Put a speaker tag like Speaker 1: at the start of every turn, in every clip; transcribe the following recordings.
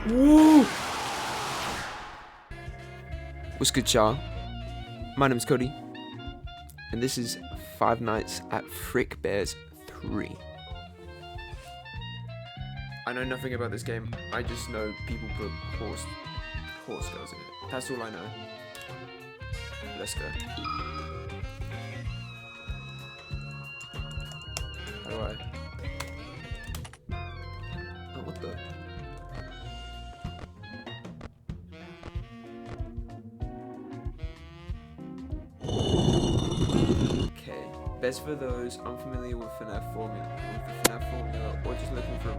Speaker 1: Woo! What's good, y'all? My name's Cody, and this is Five Nights at Frick Bears 3. I know nothing about this game. I just know people put horse girls in it. That's all I know. Let's go. How do I? Oh, what the? Okay. Best for those unfamiliar with FNAF formula, or just looking for a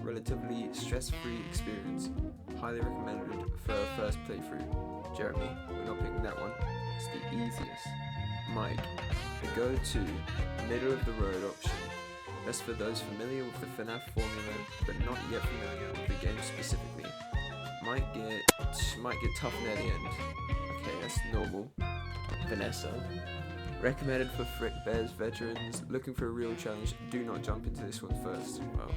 Speaker 1: relatively stress-free experience. Highly recommended for a first playthrough. Jeremy, we're not picking that one. It's the easiest. Mike, a go-to, middle-of-the-road option. Best for those familiar with the FNAF formula, but not yet familiar with the game specifically. Might get tough near the end. Okay, that's normal. Vanessa, recommended for Frick Bears veterans looking for a real challenge. Do not jump into this one first. Well,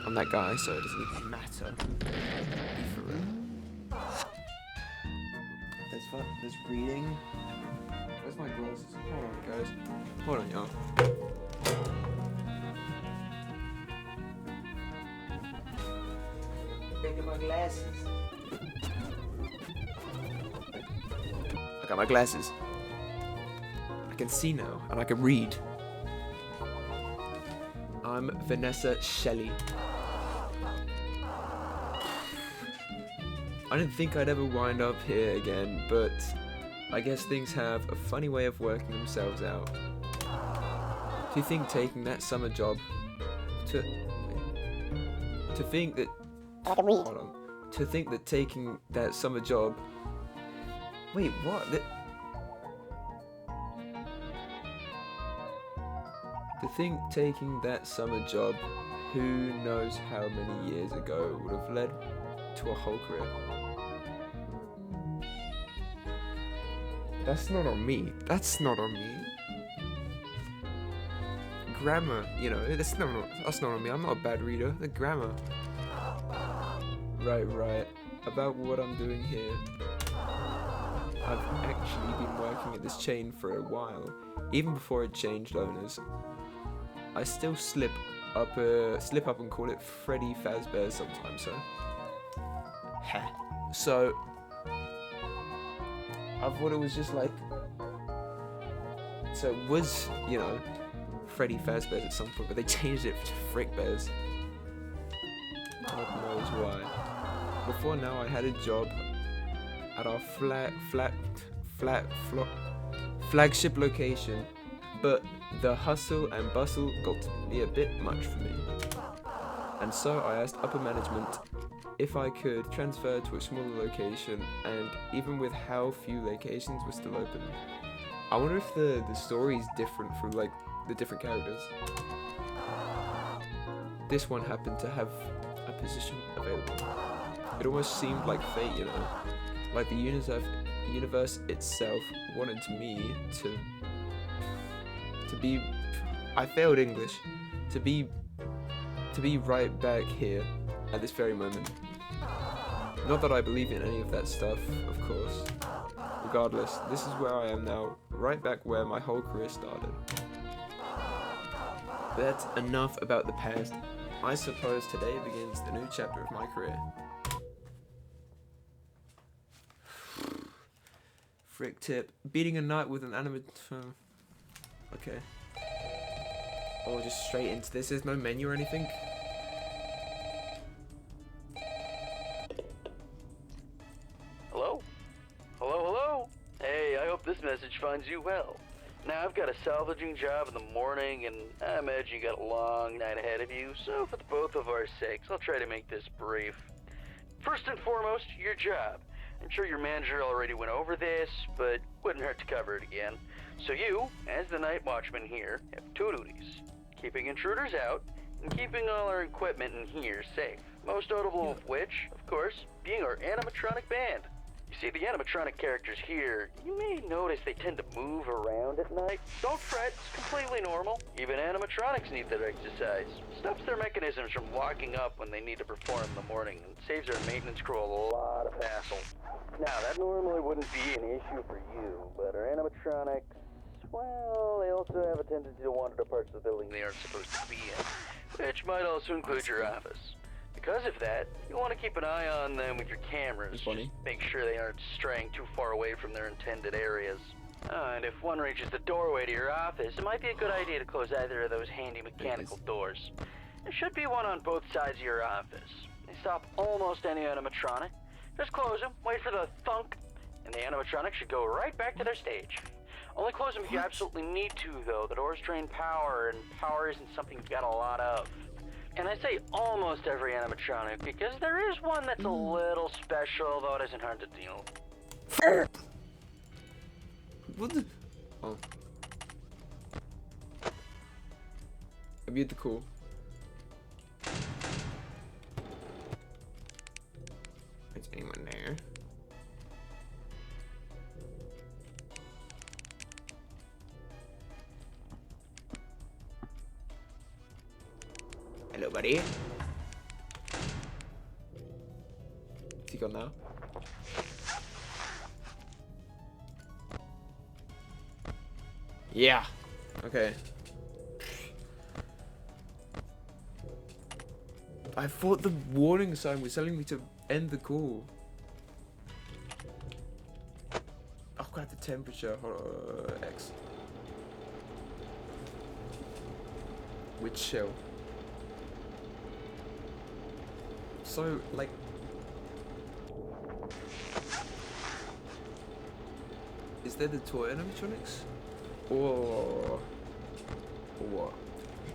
Speaker 1: I'm that guy, so it doesn't even matter. Be for real. There's reading. Where's my glasses? Hold on, guys. Hold on, y'all. Look at my glasses. I got my glasses. I can see now, and I can read. I'm Vanessa Shelley. I didn't think I'd ever wind up here again, but I guess things have a funny way of working themselves out. Do you think taking that summer job to think that taking that summer job. Wait, what? To think taking that summer job, who knows how many years ago, would have led to a whole career. That's not on me. That's not on me. Grammar, you know, that's not on me. I'm not a bad reader. The grammar. Right. About what I'm doing here. I've actually been working at this chain for a while, even before it changed owners. I still slip up and call it Freddy Fazbear sometimes, so I thought it was just like, so it was, you know, Freddy Fazbear at some point, but they changed it to Frick Bears. God knows why. Before now, I had a job at our flagship location, but the hustle and bustle got to be a bit much for me. And so I asked upper management if I could transfer to a smaller location, and even with how few locations were still open. I wonder if the story is different from like the different characters. This one happened to have a position available. It almost seemed like fate, you know, like the universe itself wanted me to be. I failed English. To be right back here at this very moment. Not that I believe in any of that stuff, of course. Regardless, this is where I am now, right back where my whole career started. But that's enough about the past. I suppose today begins the new chapter of my career. Frick tip. Beating a night with an okay. Or just straight into this. There's no menu or anything.
Speaker 2: Hello? Hey, I hope this message finds you well. Now, I've got a salvaging job in the morning, and I imagine you got a long night ahead of you, so for the both of our sakes, I'll try to make this brief. First and foremost, your job. I'm sure your manager already went over this, but wouldn't hurt to cover it again. So you, as the night watchman here, have two duties. Keeping intruders out, and keeping all our equipment in here safe. Most notable of which, of course, being our animatronic band. You see, the animatronic characters here, you may notice they tend to move around at night. Don't fret, it's completely normal. Even animatronics need their exercise. Stops their mechanisms from locking up when they need to perform in the morning, and saves our maintenance crew a lot of hassle. Now, that normally wouldn't be an issue for you, but our animatronics, well, they also have a tendency to wander to parts of the building they aren't supposed to be in, which might also include your office. Because of that, you want to keep an eye on them with your cameras.
Speaker 1: That's funny.
Speaker 2: Just make sure they aren't straying too far away from their intended areas. And if one reaches the doorway to your office, it might be a good idea to close either of those handy mechanical doors. There should be one on both sides of your office. They stop almost any animatronic. Just close them, wait for the thunk, and the animatronic should go right back to their stage. Only close them if you absolutely need to, though. The doors drain power, and power isn't something you've got a lot of. And I say almost every animatronic because there is one that's a little special, though it isn't hard to deal.
Speaker 1: What the? Oh. I mute the call. Is anyone there? Hello, buddy. Is he gone now? Yeah. Okay. I thought the warning sign was telling me to end the call. Oh god, the temperature. X. Which shell? So, like... Is there the toy animatronics? Or what?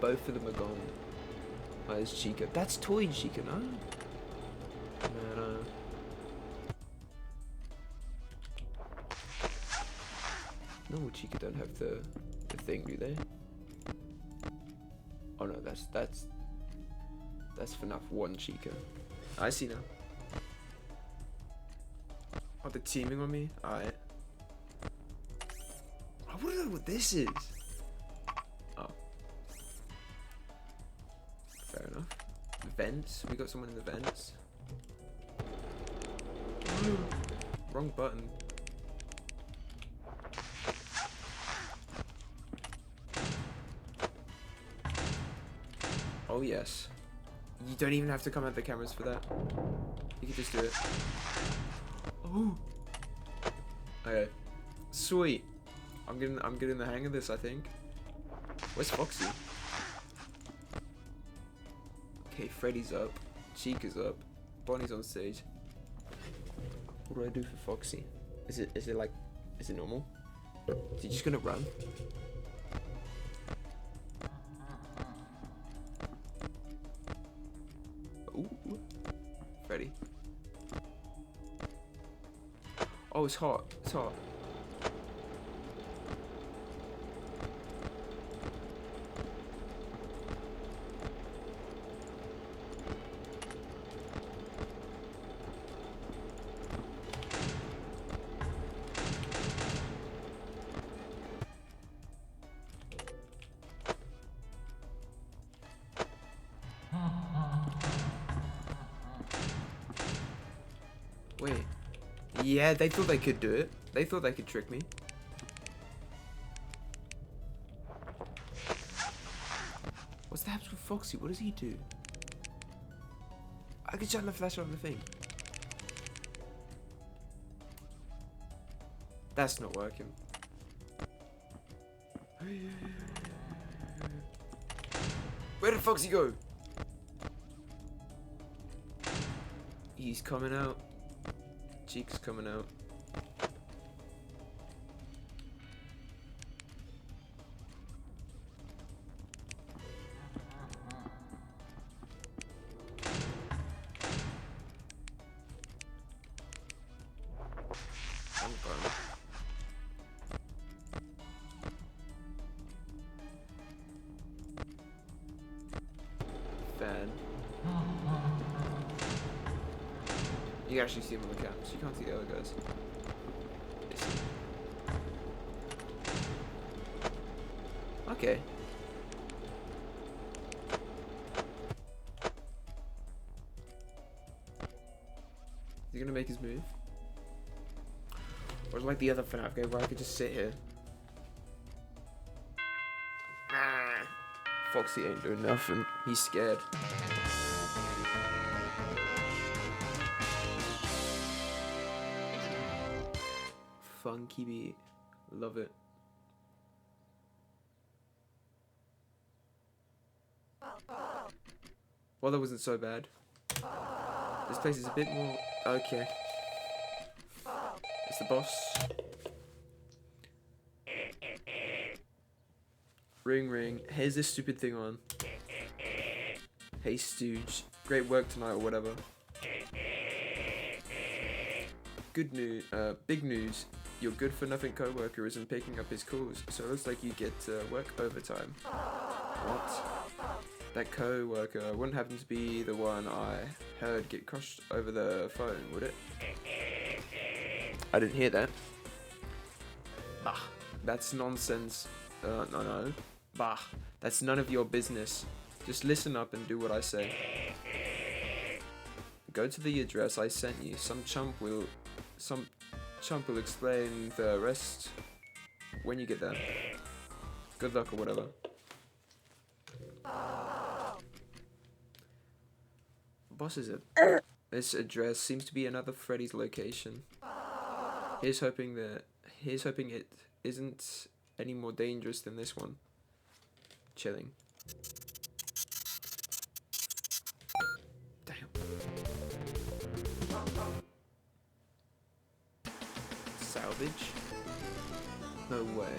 Speaker 1: Both of them are gone. Oh, there's Chica. That's toy Chica, no? No. No, Chica don't have the thing, do they? Oh no, that's FNAF 1 Chica. I see now. Oh, they're teaming on me? Alright. I wanna know what this is. Oh. Fair enough. Vents. We got someone in the vents. Wrong button. Oh yes. You don't even have to come at the cameras for that. You can just do it. Oh. Okay. Sweet. I'm getting the hang of this, I think. Where's Foxy? Okay, Freddy's up. Chica's up. Bonnie's on stage. What do I do for Foxy? Is it normal? Is he just gonna run? Ooh. Freddy. Oh, it's hot. It's hot. Wait. Yeah, they thought they could do it. They thought they could trick me. What's the happens with Foxy? What does he do? I can shine the flashlight on the thing. That's not working. Where did Foxy go? He's coming out. Cheek's coming out. Fan. You can actually see him on the caps. You can't see the other guys. They see him. Okay. Is he gonna make his move? Or like the other FNAF game where I could just sit here? Foxy ain't doing nothing. He's scared. Funky beat. Love it. Well, that wasn't so bad. This place is a bit more... Okay. It's the boss. Ring ring. Here's this stupid thing on. Hey Stooge. Great work tonight or whatever. Good news. Big news. Your good for nothing co-worker isn't picking up his calls, so it looks like you get to work overtime. What? That co-worker wouldn't happen to be the one I heard get crushed over the phone, would it? I didn't hear that. Bah, that's nonsense. No. Bah, that's none of your business. Just listen up and do what I say. Go to the address I sent you. Some chump will explain the rest when you get there. Good luck or whatever. Boss is it? This address seems to be another Freddy's location. Here's hoping it isn't any more dangerous than this one. Chilling. Damn. Salvage? No way.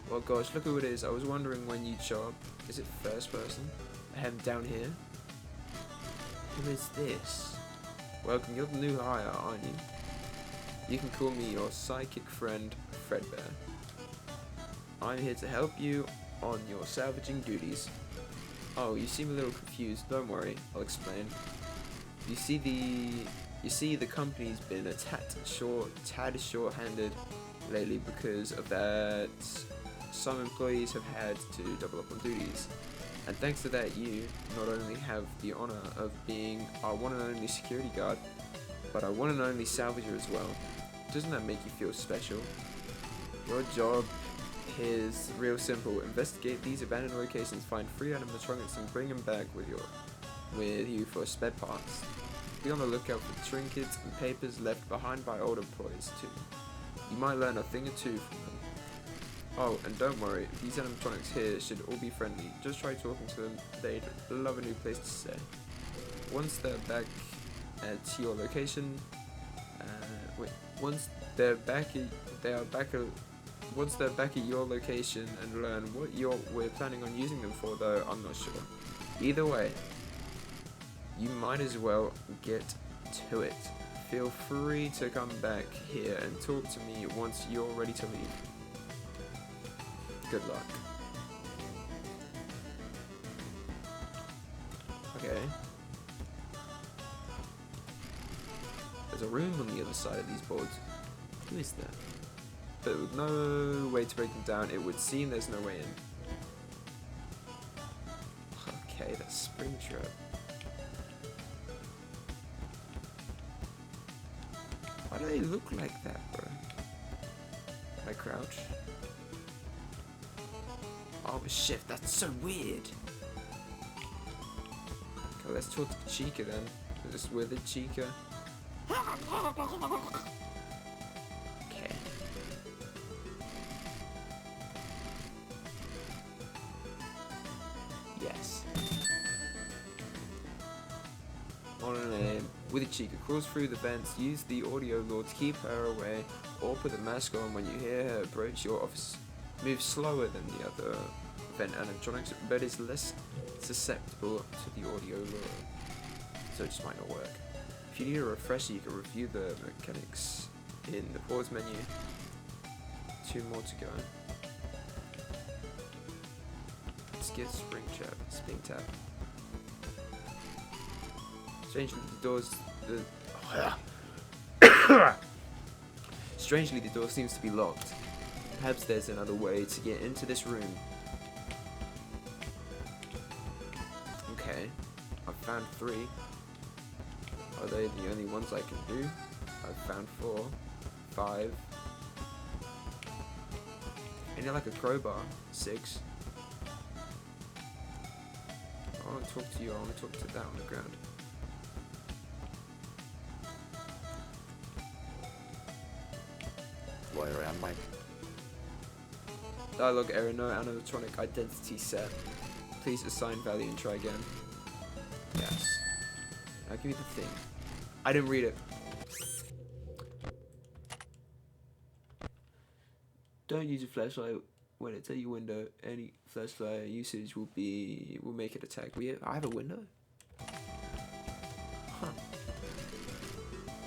Speaker 1: Well gosh, look who it is. I was wondering when you'd show up. Is it first person? Ahem, down here. Who is this? Welcome, you're the new hire, aren't you? You can call me your psychic friend, Fredbear. I'm here to help you on your salvaging duties. Oh, you seem a little confused. Don't worry, I'll explain. You see, the company's been a tad short-handed lately because of that. Some employees have had to double up on duties. And thanks to that, you not only have the honor of being our one and only security guard, but our one and only salvager as well. Doesn't that make you feel special? Your job is real simple. Investigate these abandoned locations, find free animatronics, and bring them back with you for spare parts. Be on the lookout for trinkets and papers left behind by old employees too. You might learn a thing or two from them. Oh, and don't worry, these animatronics here should all be friendly. Just try talking to them, they'd love a new place to stay. Once they're back at your location, once they're back at your location and learn what we're planning on using them for, though I'm not sure. Either way, you might as well get to it. Feel free to come back here and talk to me once you're ready to leave. Good luck. Okay. There's a room on the other side of these boards. Who is that? But with no way to break them down, it would seem there's no way in. Okay, that's Springtrap. Why do they look like that, bro? Can I crouch? Oh shit, that's so weird. Okay, let's talk to Chica then. This withered Chica. Okay. Yes. On a name. Withered Chica crawls through the vents. Use the audio lure to keep her away, or put the mask on when you hear her approach your office. Move slower than the other vent animatronics, but is less susceptible to the audio lure, so it just might not work. If you need a refresher, you can review the mechanics in the pause menu. 2 more to go. Let's get Spring Tap. Strangely, the doors Strangely, the door seems to be locked. Perhaps there's another way to get into this room. Okay, I've found 3. Are they the only ones I can do? I've found 4, 5. I need like a crowbar. 6. I want to talk to you. I want to talk to that on the ground.
Speaker 3: Where am I?
Speaker 1: Dialogue error, no animatronic identity set. Please assign value and try again. Yes. Now give me the thing. I didn't read it. Don't use a flashlight when it's at your window. Any flashlight usage will make it attack. I have a window? Huh.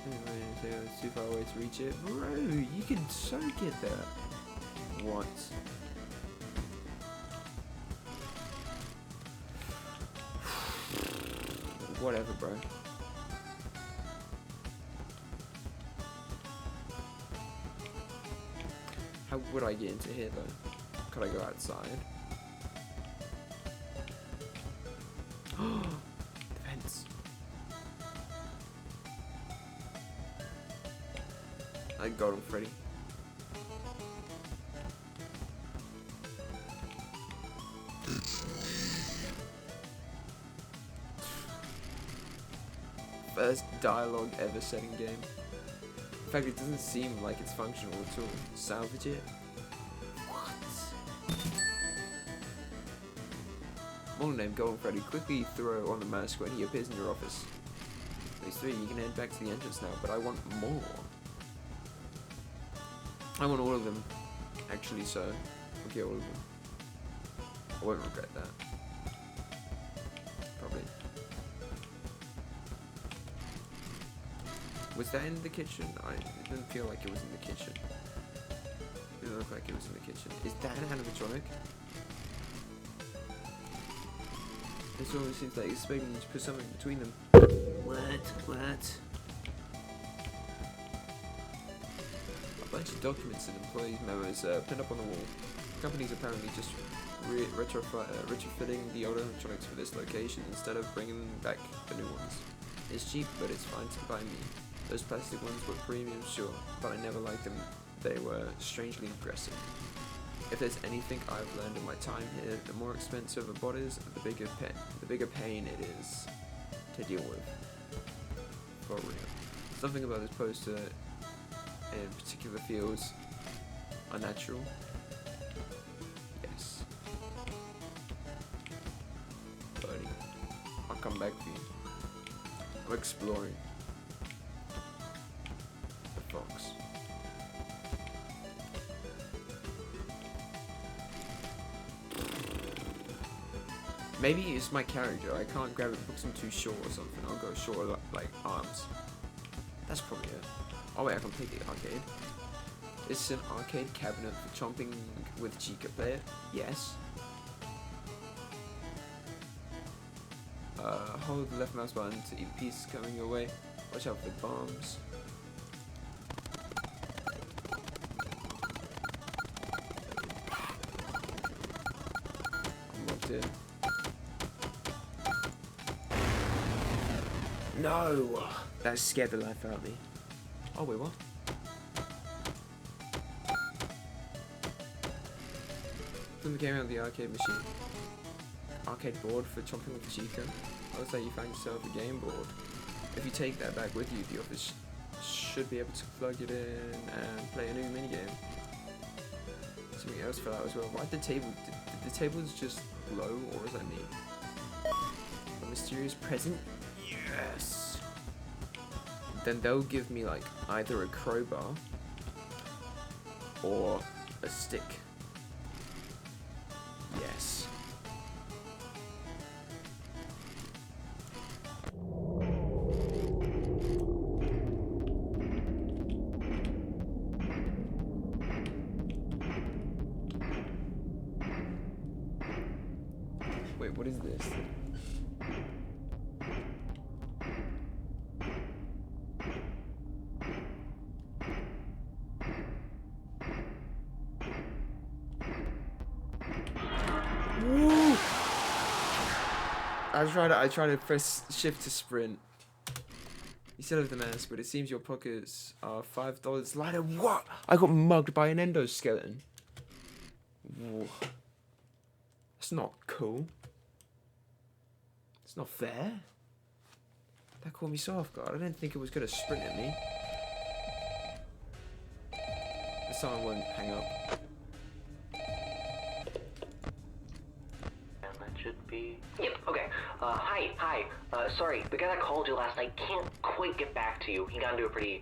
Speaker 1: Anyway, it's too far away to reach it. Bro, you can so get there. What? Whatever, bro. How would I get into here, though? Could I go outside? The vents. I got him, Freddy. First dialogue ever set in game. In fact, it doesn't seem like it's functional at all. Salvage it? What? Model name Golden Freddy. Quickly throw on the mask when he appears in your office. Phase 3, you can head back to the entrance now, but I want more. I want all of them, actually, so I'll get all of them. I won't regret that. Probably. Was that in the kitchen? It didn't feel like it was in the kitchen. It didn't look like it was in the kitchen. Is that an animatronic? This always seems like it's expecting you to put something between them. What? A bunch of documents and employees' memos pinned up on the wall. The company's apparently just retrofitting the old animatronics for this location instead of bringing back the new ones. It's cheap, but it's fine to buy me. Those plastic ones were premium, sure, but I never liked them. They were strangely aggressive. If there's anything I've learned in my time here, the more expensive a bot is, the bigger pain it is to deal with. For real. Something about this poster in particular feels unnatural. Yes. Buddy, I'll come back for you. I'm exploring. The fox. Maybe it's my character. I can't grab it because I'm too short or something. I'll go short like arms. That's probably it. Oh wait, I can play the arcade. It's an arcade cabinet for chomping with Chica. Play it? Yes. Hold the left mouse button to eat pieces coming your way. Watch out for the bombs. I'm locked in. No! That scared the life out of me. Oh wait, what? Something came out of the arcade machine. Arcade board for chomping with Chica. Looks like you found yourself a game board. If you take that back with you, the office should be able to plug it in and play a new minigame. Something else fell out as well. Why did the table? Did the tables just glow, or is that me? A mysterious present? Yes! Then they'll give me like either a crowbar or a stick. Yes. Wait, what is this? I tried to press shift to sprint. You still have the mask, but it seems your pockets are $5 lighter. What? I got mugged by an endoskeleton. Whoa. That's not cool. It's not fair. That caught me so off guard. I didn't think it was gonna sprint at me. This time I won't hang up.
Speaker 3: Should be. Yep, okay. Hi. Sorry, the guy that called you last night can't quite get back to you. He got into a pretty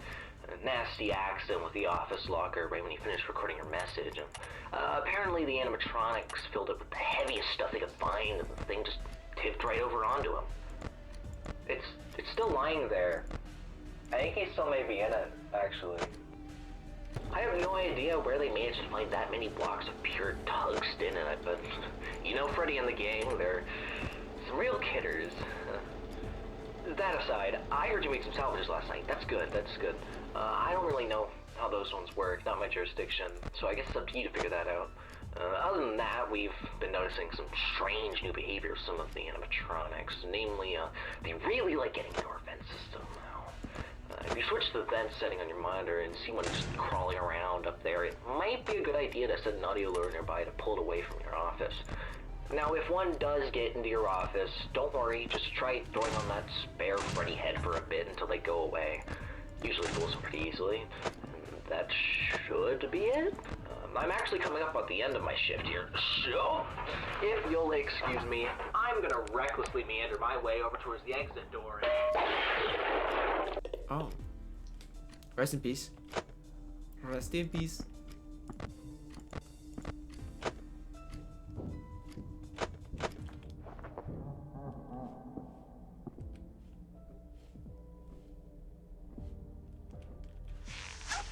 Speaker 3: nasty accident with the office locker right when he finished recording your message. And, apparently the animatronics filled it with the heaviest stuff they could find, and the thing just tipped right over onto him. It's still lying there. I think he still may be in it, actually. I have no idea where they managed to find that many blocks of pure tungsten in it, but you know Freddy and the gang, they're some real kidders. That aside, I heard you make some salvages last night. That's good. I don't really know how those ones work, not my jurisdiction, so I guess it's up to you to figure that out. Other than that, we've been noticing some strange new behavior of some of the animatronics, namely, they really like getting into our vent system. If you switch to the vent setting on your monitor and see one just crawling around up there, it might be a good idea to set an audio alert nearby to pull it away from your office. Now, if one does get into your office, don't worry, just try throwing on that spare Freddy head for a bit until they go away. Usually fools them pretty easily. That should be it. I'm actually coming up at the end of my shift here, so if you'll excuse me, I'm gonna recklessly meander my way over towards the exit door.
Speaker 1: Oh. Rest in peace. Rest in peace.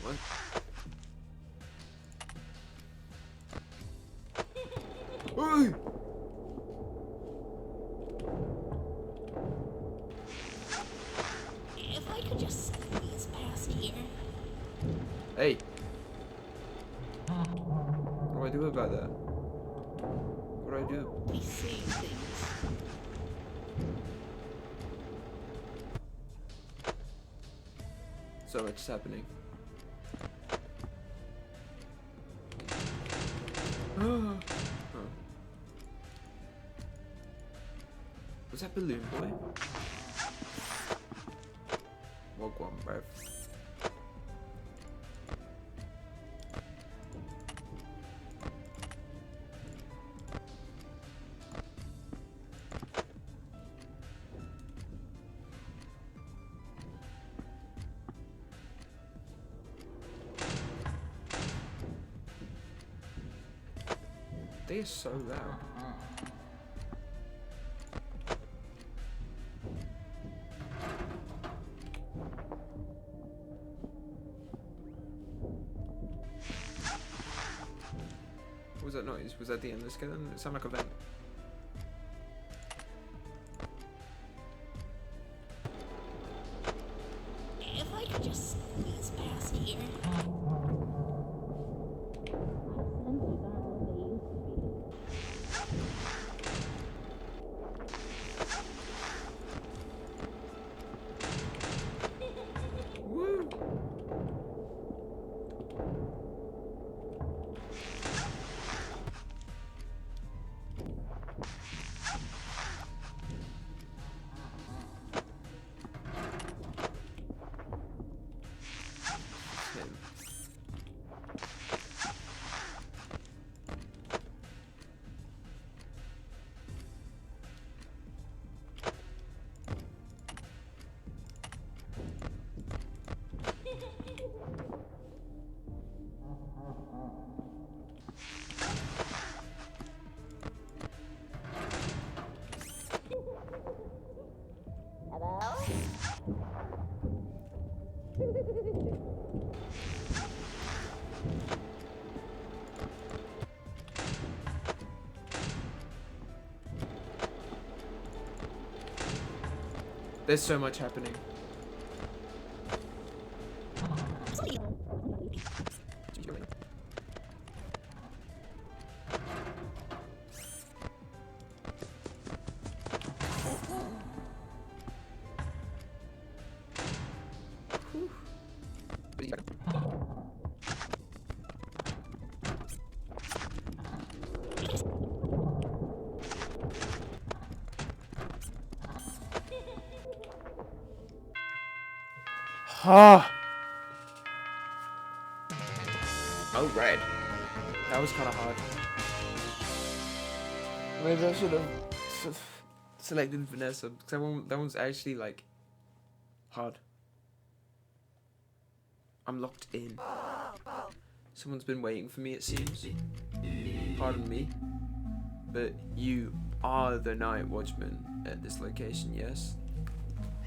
Speaker 1: What? Hey!
Speaker 4: If I could just squeeze past here.
Speaker 1: Hey. What do I do about that? What do I do?
Speaker 4: We save things.
Speaker 1: So much is happening. Oh. Was that Balloon Boy? Wagwan, bruv. They are so loud. What was that noise? Was that the endless skeleton? It sounded like a vent.
Speaker 4: If I could just squeeze past here.
Speaker 1: Woo! Him. There's so much happening. Ah. Oh, red. That was kind of hard. Maybe I should have selected Vanessa, because that one's actually, like, hard. I'm locked in. Someone's been waiting for me, it seems. Pardon me, but you are the night watchman at this location, yes?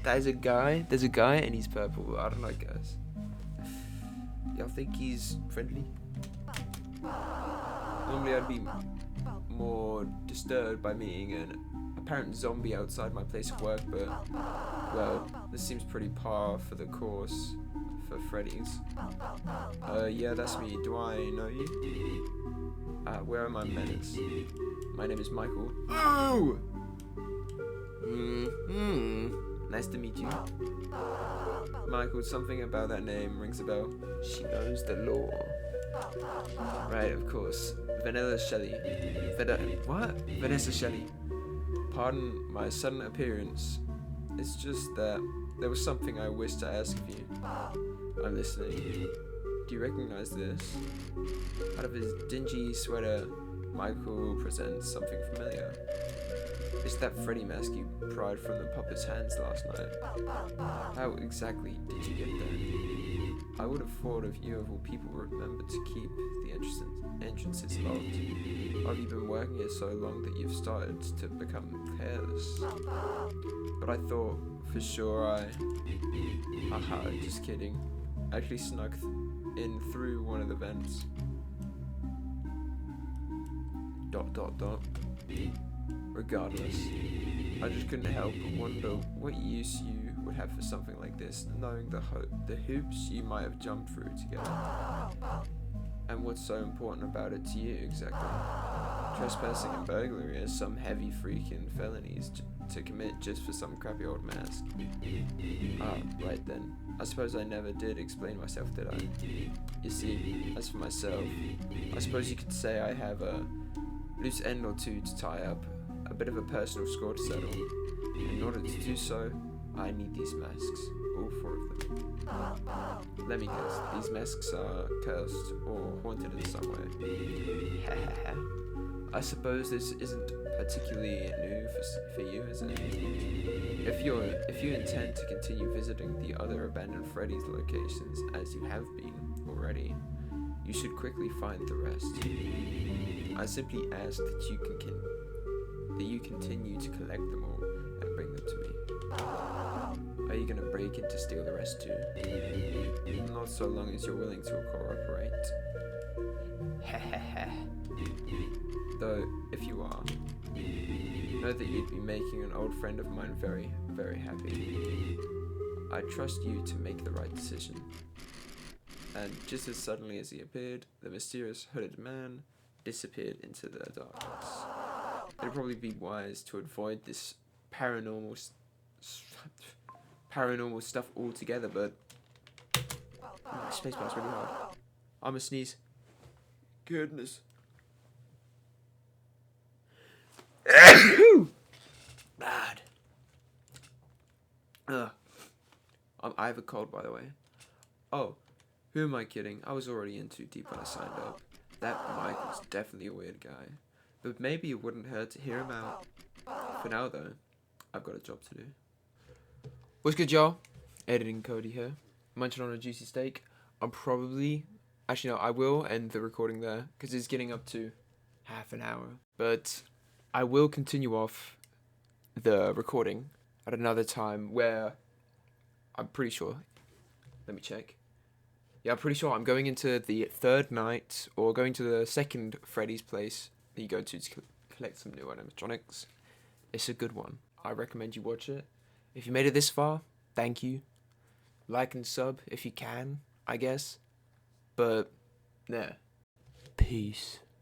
Speaker 1: There's a guy and he's purple. I don't like guys. Y'all think he's friendly? Normally I'd be more disturbed by meeting an apparent zombie outside my place of work, but, well, this seems pretty par for the course for Freddy's. Yeah, that's me. Do I know you? Where are my manners? My name is Michael. Oh! Nice to meet you. Michael, something about that name rings a bell. She knows the law. Right, of course. Vanilla Shelley. What? Vanessa Shelley. Pardon my sudden appearance. It's just that there was something I wished to ask of you. I'm listening. Do you recognize this? Out of his dingy sweater, Michael presents something familiar. It's that Freddy mask you pried from the puppet's hands last night. How exactly did you get there? I would have thought if you of all people remembered to keep the entrances locked. Or have you been working here so long that you've started to become careless? But I thought for sure haha, just kidding. I actually snuck in through one of the vents. ... Regardless, I just couldn't help but wonder what use you would have for something like this, knowing the hoops you might have jumped through together. And what's so important about it to you, exactly? Trespassing and burglary are some heavy freaking felonies to commit just for some crappy old mask. Ah, right then. I suppose I never did explain myself, did I? You see, as for myself, I suppose you could say I have a loose end or two to tie up, a bit of a personal score to settle. In order to do so, I need these masks, all 4 of them. Let me guess, these masks are cursed or haunted in some way. I suppose this isn't particularly new for you, is it? If you intend to continue visiting the other abandoned Freddy's locations as you have been already, you should quickly find the rest. I simply ask that you continue to collect them all and bring them to me. Are you gonna break in to steal the rest too? Not so long as you're willing to cooperate. Though, if you are, know that you'd be making an old friend of mine very, very happy. I trust you to make the right decision. And just as suddenly as he appeared, the mysterious hooded man disappeared into the darkness. It'd probably be wise to avoid this paranormal stuff altogether, but spacebar's really hard. I'm a sneeze. Goodness. Bad. I have a cold, by the way. Oh, who am I kidding? I was already in too deep when I signed up. That Mike was definitely a weird guy. But maybe it wouldn't hurt to hear him out. For now, though, I've got a job to do. What's good, y'all? Editing Cody here. Munching on a juicy steak. Actually, no, I will end the recording there, because it's getting up to half an hour. But I will continue off the recording at another time where I'm pretty sure. Let me check. Yeah, I'm pretty sure I'm going into the 3rd night, or going to the 2nd Freddy's place that you go to collect some new animatronics. It's a good one. I recommend you watch it. If you made it this far, thank you. Like and sub if you can, I guess. But, nah. Peace.